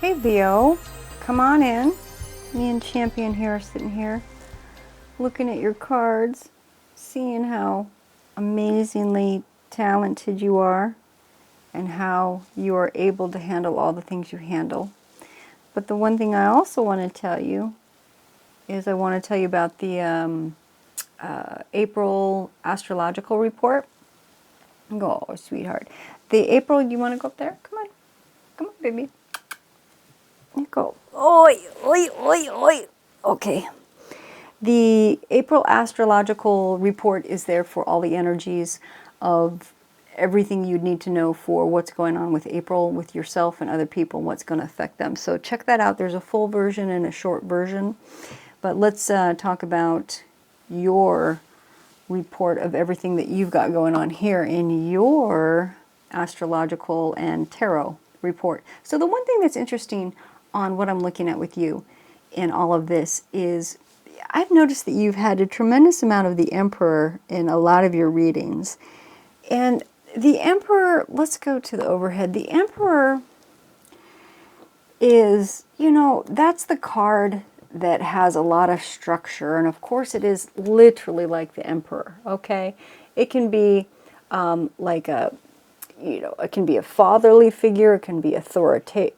Hey Leo, come on in. Me and Champion here are sitting here looking at your cards, seeing how amazingly talented you are and how you are able to handle all the things you handle. But the one thing I also want to tell you is I want to tell you about the April Astrological Report. Oh, sweetheart. The April, you want to go up there? Come on. Come on, baby. You go. Oi, oi, oi, oi. Okay. The April Astrological Report is there for all the energies of everything you'd need to know for what's going on with April, with yourself and other people, and what's going to affect them. So check that out. There's a full version and a short version. But let's talk about your report of everything that you've got going on here in your astrological and tarot report. So the one thing that's interesting on what I'm looking at with you in all of this is I've noticed that you've had a tremendous amount of the Emperor in a lot of your readings. And the Emperor, let's go to the overhead. The Emperor is, you know, that's the card that has a lot of structure. And of course it is literally like the Emperor, okay? It can be like a, you know, it can be a fatherly figure, it can be authority,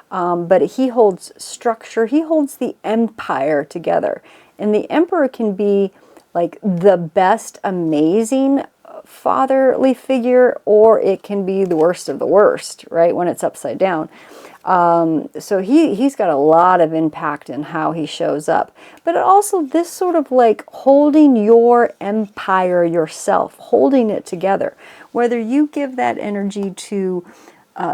but he holds structure, he holds the empire together. And the Emperor can be like the best, amazing fatherly figure, or it can be the worst of the worst, right, when it's upside down. So he's got a lot of impact in how he shows up. But also this sort of like holding your empire yourself, holding it together. Whether you give that energy to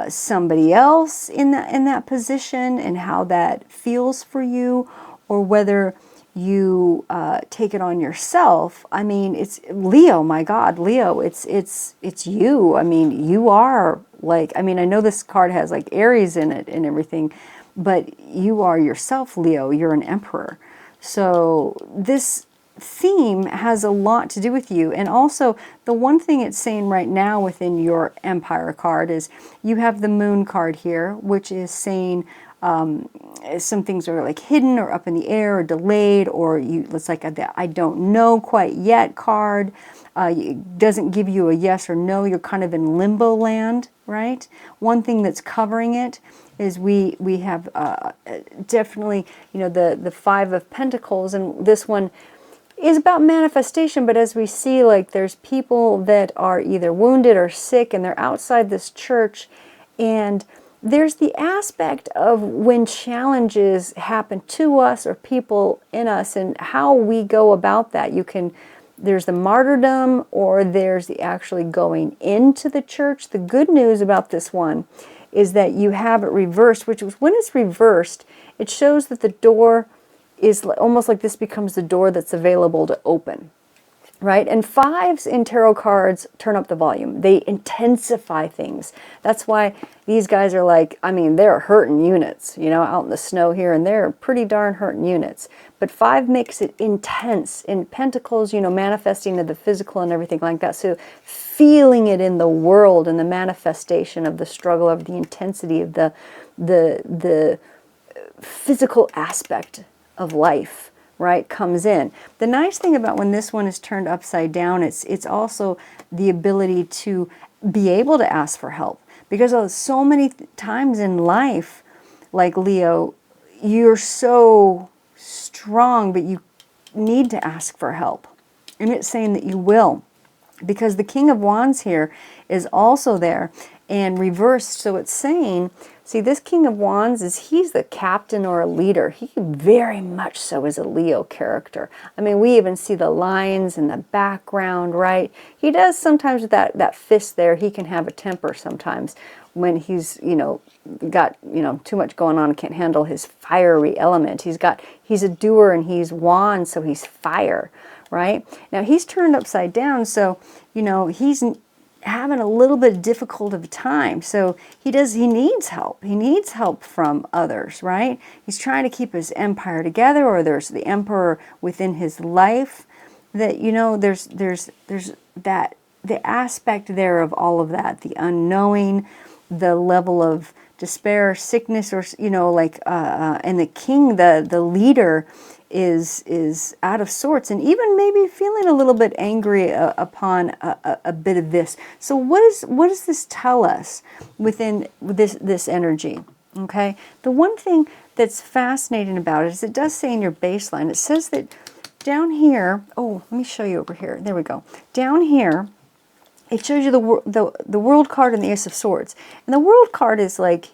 somebody else in that position and how that feels for you, or whether you take it on yourself. I mean, it's Leo, my God, Leo, it's you. I mean, you are like, I mean, I know this card has like Aries in it and everything, but you are yourself, Leo. You're an emperor. So this theme has a lot to do with you. And also, the one thing it's saying right now within your Empire card is you have the Moon card here, which is saying some things are like hidden or up in the air or delayed, or it's like a I don't know quite yet card. It doesn't give you a yes or no. You're kind of in limbo land, right? One thing that's covering it is we have definitely, you know, the Five of Pentacles, and this one is about manifestation. But as we see, like there's people that are either wounded or sick, and they're outside this church, and there's the aspect of when challenges happen to us or people in us and how we go about that. There's the martyrdom, or there's the actually going into the church. The good news about this one is that you have it reversed, which is when it's reversed, it shows that the door is almost like this becomes the door that's available to open. Right? And fives in tarot cards turn up the volume. They intensify things. That's why these guys are like, I mean, they're hurting units, you know, out in the snow here, and they're pretty darn hurting units. But five makes it intense. In Pentacles, you know, manifesting of the physical and everything like that. So feeling it in the world and the manifestation of the struggle, of the intensity of the physical aspect of life, right, comes in. The nice thing about when this one is turned upside down, it's also the ability to be able to ask for help. Because so many times in life, like Leo, you're so strong, but you need to ask for help. And it's saying that you will. Because the King of Wands here is also there and reversed. So it's saying, see, this King of Wands he's the captain or a leader. He very much so is a Leo character. I mean, we even see the lines in the background, right? He does sometimes with that fist there. He can have a temper sometimes when he's, you know, got, you know, too much going on and can't handle his fiery element. He's a doer and he's wand, so he's fire. Right? Now he's turned upside down, so, you know, he's having a little bit difficult of a time. So he needs help. He needs help from others, right? He's trying to keep his empire together, or there's the emperor within his life that, you know, there's that, the aspect there of all of that, the unknowing, the level of despair, sickness, or, you know, like, and the king, the leader, is out of sorts, and even maybe feeling a little bit angry upon a bit of this. So what does this tell us within this energy? Okay, the one thing that's fascinating about it is it does say in your baseline, it says that down here, oh, let me show you over here. There we go. Down here, it shows you the World card and the Ace of Swords. And the World card is like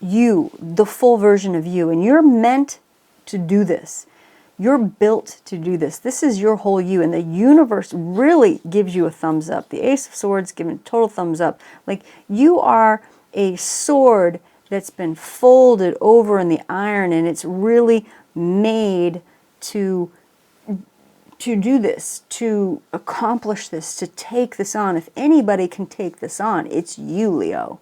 you, the full version of you, and you're meant to do this. You're built to do this. This is your whole you, and the universe really gives you a thumbs up. The Ace of Swords giving total thumbs up. Like, you are a sword that's been folded over in the iron, and it's really made to do this, to accomplish this, to take this on. If anybody can take this on, it's you, Leo.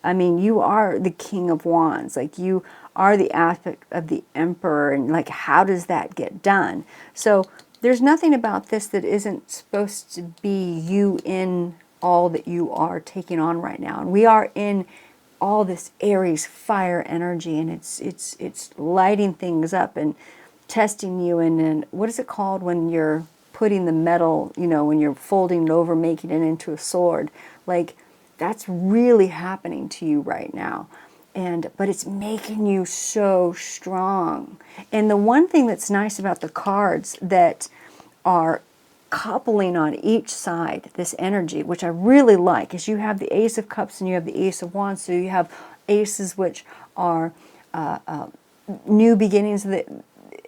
I mean, you are the King of Wands. Like, you are the aspect of the Emperor, and like, how does that get done? So there's nothing about this that isn't supposed to be you in all that you are taking on right now. And we are in all this Aries fire energy, and it's lighting things up and testing you. And what is it called when you're putting the metal, you know, when you're folding it over, making it into a sword? Like, that's really happening to you right now. But it's making you so strong. And the one thing that's nice about the cards that are coupling on each side, this energy, which I really like, is you have the Ace of Cups and you have the Ace of Wands. So you have aces, which are new beginnings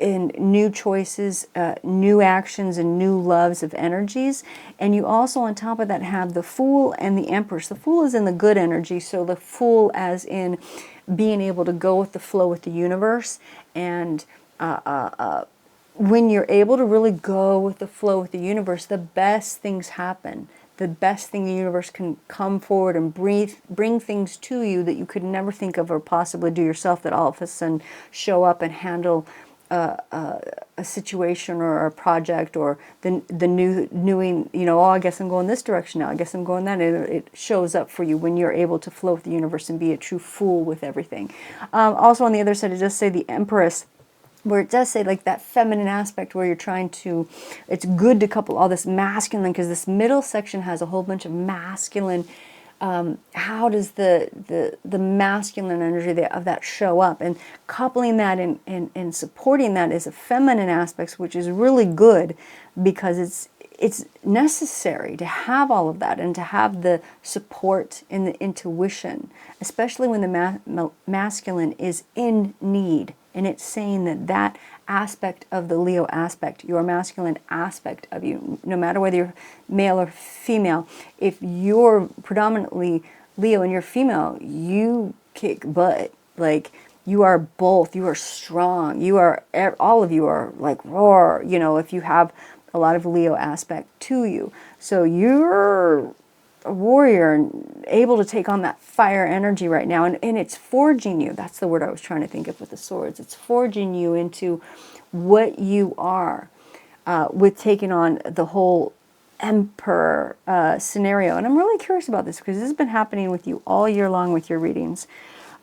and new choices, new actions, and new loves of energies. And you also, on top of that, have the Fool and the Empress. The Fool is in the good energy, so the Fool as in being able to go with the flow with the universe. And when you're able to really go with the flow with the universe, the best things happen. The best thing the universe can come forward and bring things to you that you could never think of or possibly do yourself, that all of a sudden show up and handle a situation or a project, or the newing, you know, oh, I guess I'm going this direction now, I guess I'm going that, and it shows up for you when you're able to flow with the universe and be a true fool with everything. Also on the other side, it does say the Empress, where it does say like that feminine aspect where you're trying to, it's good to couple all this masculine, because this middle section has a whole bunch of masculine. How does the masculine energy of that show up? And coupling that and supporting that is a feminine aspect, which is really good, because it's necessary to have all of that and to have the support and the intuition, especially when the masculine is in need. And it's saying that aspect of the Leo aspect, your masculine aspect of you, no matter whether you're male or female, if you're predominantly Leo and you're female, you kick butt. Like, you are both. You are strong. You are, all of you are like roar, you know, if you have a lot of Leo aspect to you. So you're a warrior and able to take on that fire energy right now, and it's forging you. That's the word I was trying to think of with the swords. It's forging you into what you are, with taking on the whole Emperor scenario. And I'm really curious about this, because this has been happening with you all year long with your readings,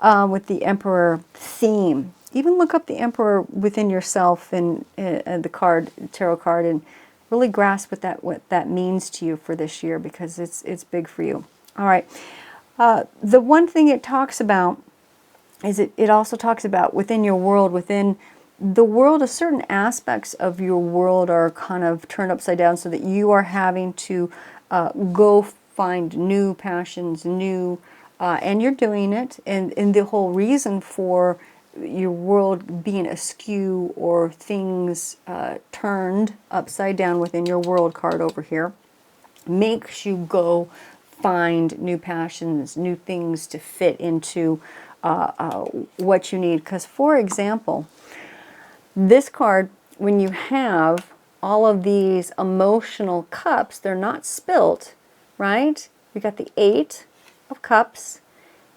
with the Emperor theme. Even look up the Emperor within yourself and the tarot card, and really grasp what that means to you for this year, because it's big for you. All right. The one thing it talks about is it also talks about within your world, within the world, a certain aspects of your world are kind of turned upside down, so that you are having to go find new passions, and you're doing it. And the whole reason for your world being askew, or things turned upside down within your world card over here, makes you go find new passions, new things to fit into what you need. Because, for example, this card, when you have all of these emotional cups, they're not spilt, right? We got the 8 of Cups,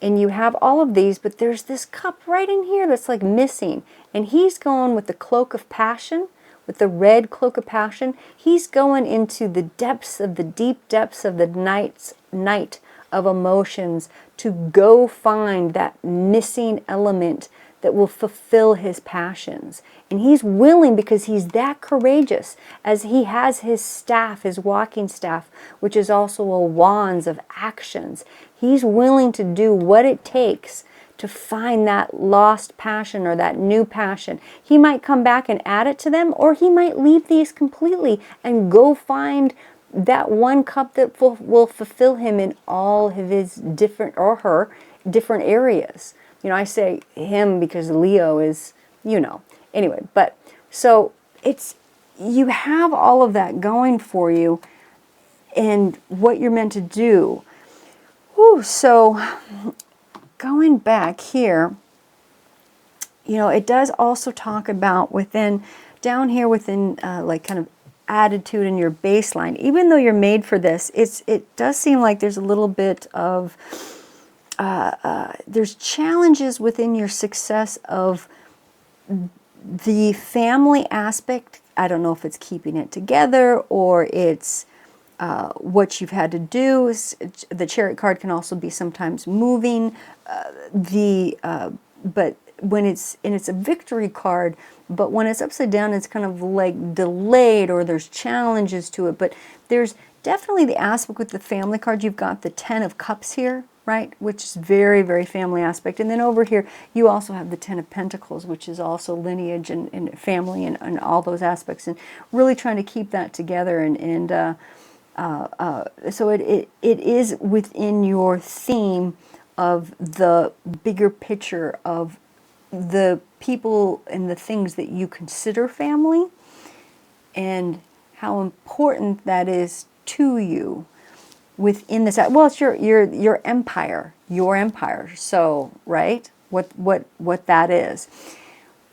and you have all of these, but there's this cup right in here that's like missing. And he's going with the cloak of passion, with the red cloak of passion. He's going into the depths of the deep depths of the night of emotions to go find that missing element that will fulfill his passions. And he's willing, because he's that courageous, as he has his staff, his walking staff, which is also a wands of actions. He's willing to do what it takes to find that lost passion or that new passion. He might come back and add it to them, or he might leave these completely and go find that one cup that will fulfill him in all of his different, or her, different areas. You know, I say him because Leo is, you know, anyway, but so it's, you have all of that going for you and what you're meant to do. Whew, so going back here, you know, it does also talk about within, down here within like kind of attitude in your baseline, even though you're made for this, it does seem like there's a little bit of, there's challenges within your success of the family aspect. I don't know if it's keeping it together or it's what you've had to do. The Chariot card can also be sometimes moving. But when it's a victory card, but when it's upside down, it's kind of like delayed, or there's challenges to it. But there's definitely the aspect with the family card. You've got the 10 of Cups here, right? Which is very, very family aspect. And then over here, you also have the 10 of Pentacles, which is also lineage and family and all those aspects. And really trying to keep that together. So it is within your theme of the bigger picture of the people and the things that you consider family, and how important that is to you within this. Well, it's your empire, So, right, what that is.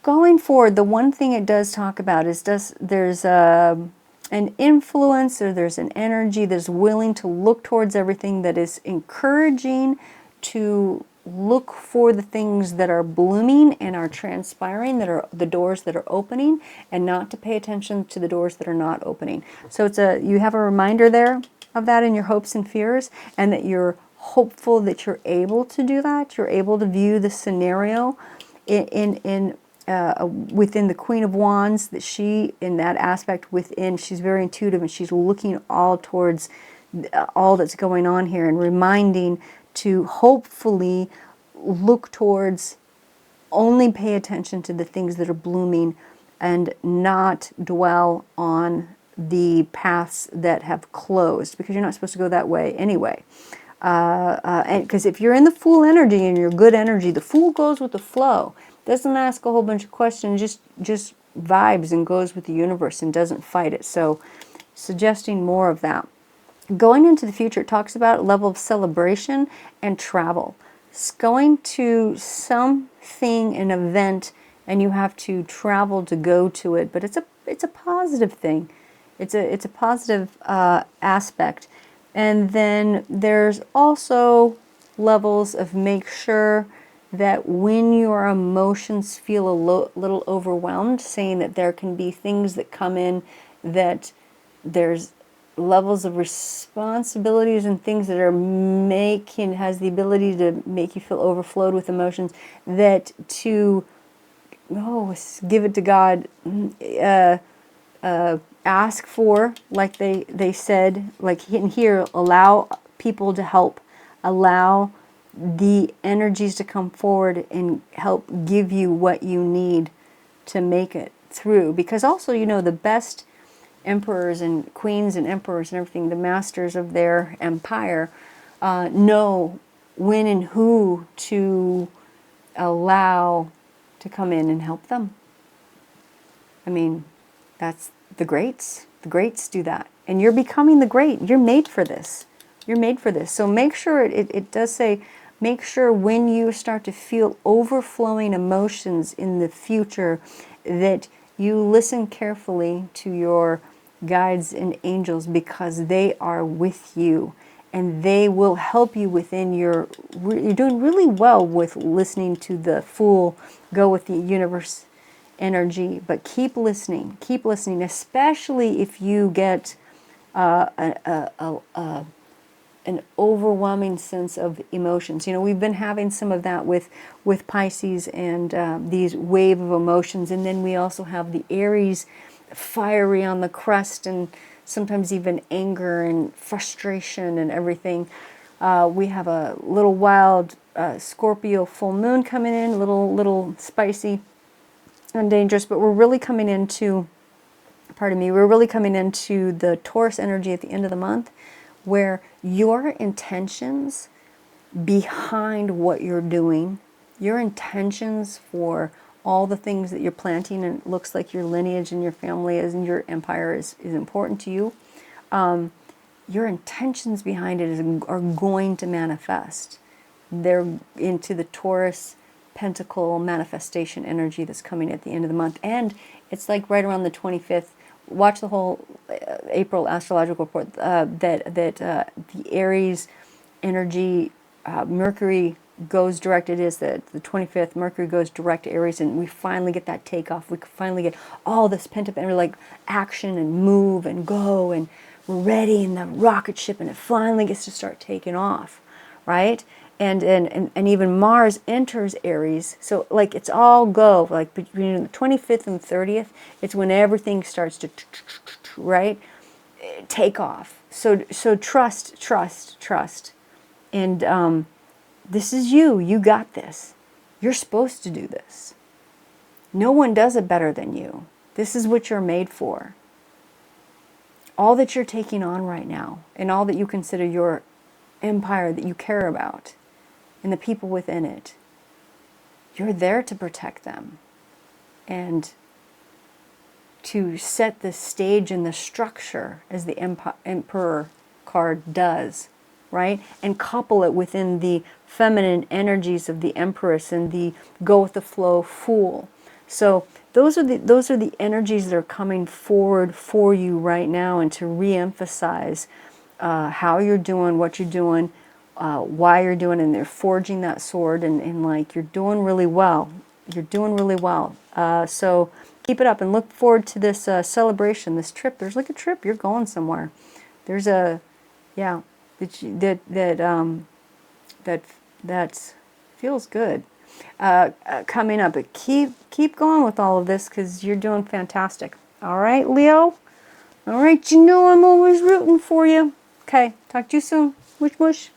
Going forward, the one thing it does talk about is there's an influence, or there's an energy that's willing to look towards everything, that is encouraging to look for the things that are blooming and are transpiring, that are the doors that are opening, and not to pay attention to the doors that are not opening. So you have a reminder there of that in your hopes and fears, and that you're hopeful that you're able to do that. You're able to view the scenario within the Queen of Wands, that she, in that aspect within, she's very intuitive, and she's looking all towards all that's going on here, and reminding to hopefully look towards, only pay attention to the things that are blooming, and not dwell on the paths that have closed, because you're not supposed to go that way anyway. And because if you're in the Fool energy and you're good energy, the Fool goes with the flow, doesn't ask a whole bunch of questions, just vibes and goes with the universe and doesn't fight it. So suggesting more of that. Going into the future, it talks about a level of celebration and travel. It's going to something, an event, and you have to travel to go to it. But it's a positive thing. It's a positive aspect. And then there's also levels of make sure that when your emotions feel a little overwhelmed, saying that there can be things that come in, that there's levels of responsibilities and things that are has the ability to make you feel overflowed with emotions, that to give it to God, ask for, like they said, like in here, allow people to help, allow the energies to come forward and help give you what you need to make it through. Because also, you know, the best emperors and queens and emperors and everything, the masters of their empire, know when and who to allow to come in and help them. I mean, that's the greats. The greats do that. And you're becoming the great. You're made for this. You're made for this. So make sure, it does say, make sure when you start to feel overflowing emotions in the future, that you listen carefully to your guides and angels, because they are with you and they will help you within you're doing really well with listening to the Fool, go with the universe energy, but keep listening, especially if you get an overwhelming sense of emotions. You know, we've been having some of that with Pisces and these wave of emotions, and then we also have the Aries, fiery on the crest, and sometimes even anger and frustration and everything. We have a little wild Scorpio full moon coming in, a little spicy and dangerous, but we're really coming into, pardon me, we're really coming into the Taurus energy at the end of the month, where your intentions behind what you're doing, your intentions for all the things that you're planting, and it looks like your lineage and your family is, and your empire is important to you, your intentions behind it are going to manifest. They're into the Taurus Pentacle manifestation energy that's coming at the end of the month. And it's like right around the 25th. Watch the whole April Astrological Report. The Aries energy, Mercury goes direct. It is the 25th. Mercury goes direct to Aries, and we finally get that takeoff. We finally get all this pent up energy, like action and move and go, and we're ready in the rocket ship, and it finally gets to start taking off, right? And even Mars enters Aries, so like it's all go. Like between the 25th and 30th, it's when everything starts to, right, take off. So trust, and this is you. You got this. You're supposed to do this. No one does it better than you. This is what you're made for. All that you're taking on right now, and all that you consider your empire that you care about, and the people within it, you're there to protect them and to set the stage and the structure, as the Emperor card does, right? And couple it within the feminine energies of the Empress and the go with the flow Fool. So those are the energies that are coming forward for you right now, and to re-emphasize how you're doing, what you're doing, why you're doing, and they're forging that sword, and like you're doing really well. You're doing really well. So keep it up, and look forward to this celebration, this trip. There's like a trip. You're going somewhere. There's a, yeah, that feels good. Coming up, but keep going with all of this, because you're doing fantastic. All right, Leo. All right, you know I'm always rooting for you. Okay, talk to you soon. Mush mush.